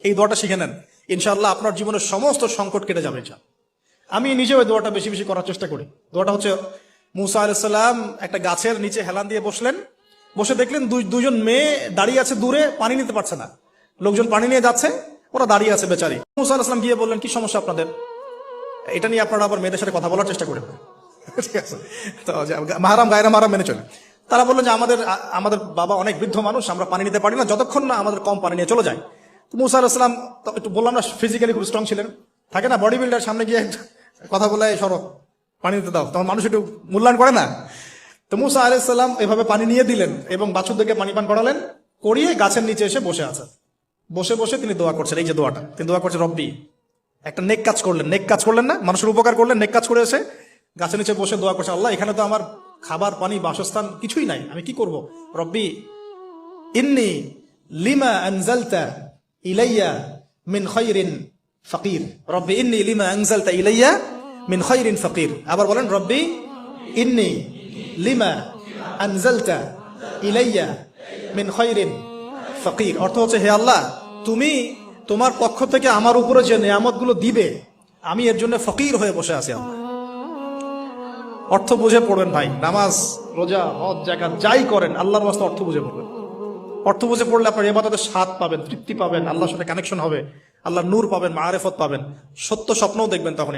এই দোয়াটা শিখে নেন, ইনশাআল্লাহ আপনার জীবনের সমস্ত সংকট কেটে যাবে। আমি নিজেও এই দোয়াটা বেশি বেশি করার চেষ্টা করি। দোয়াটা হচ্ছে, মুসা আলাইহিস সালাম একটা গাছের নিচে হেলান দিয়ে বসলেন, বসে দেখলেন দুইজন মেয়ে দাঁড়িয়ে আছে দূরে, পানি নিতে পারছে না, লোকজন পানি নিয়ে যাচ্ছে, ওরা দাঁড়িয়ে আছে বেচারি। মুসা আলাইহিস সালাম গিয়ে বললেন, কি সমস্যা আপনাদের? এটা নিয়ে আপনারা আবার মেয়েদের সাথে কথা বলার চেষ্টা করেন, ঠিক আছে? তো মাহারাম গায়রা মাহারাম মেনে চলে। তারা বললেন যে আমাদের বাবা অনেক বৃদ্ধ মানুষ, আমরা পানি নিতে পারি না যতক্ষণ না আমাদের কম পানি নিয়ে চলে যায়। তো মুসা আলাইহিস সালাম একটু বললাম না, ফিজিক্যালি খুব স্ট্রং ছিলেন, থাকে না বডি বিল্ডার, সামনে গিয়ে কথা বলে সরো পানি দিতে দাও, তখন মানুষ একটু মূল্যায়ন করে না। তো মুসা আলাইহিস সালাম এভাবে পানি নিয়ে দিলেন এবং বাছুরদেরকে পানি পান করালেন, করিয়ে গাছের নিচে এসে বসে আছেন। বসে বসে তিনি দোয়া করছেন, এই যে দোয়াটা তিনি দোয়া করছেন, রব্বি, একটা নেক কাজ করলেন, নেক কাজ করলেন না, মানুষের উপকার করলেন, নেক কাজ করে এসে গাছের নিচে বসে দোয়া করছে, আল্লাহ এখানে তো আমার খাবার পানি বাসস্থান কিছুই নাই, আমি কি করব? রব্বি ইন্নী লিমা আনজালতা ইলাইয়া মিন খায়রিন ফাকির, রব্বি ইন্নী লিমা আনজালতা ইলাইয়া মিন খায়রিন ফাকির। আবার বলেন, রব্বি ইন্নী লিমা আনজালতা ইলাইয়া মিন খায়রিন ফাকির। অর্থ হচ্ছে, হে আল্লাহ, তুমি তোমার পক্ষ থেকে আমার উপরে যে নিয়ামতগুলো দিবে, আমি এর জন্য ফকির হয়ে বসে আছি। আল্লাহ অর্থ বুঝে পড়বেন ভাই, নামাজ রোজা হজ জাকাত যাই করেন আল্লাহর ওয়াস্তে অর্থ বুঝে পড়বেন। অর্থ বুঝে পড়লে আপনার ইবাদতের স্বাদ পাবেন, তৃপ্তি পাবেন, আল্লাহর সাথে কানেকশন হবে, আল্লাহর নূর পাবেন, মাআরিফত পাবেন, সত্য স্বপ্নও দেখবেন তখন।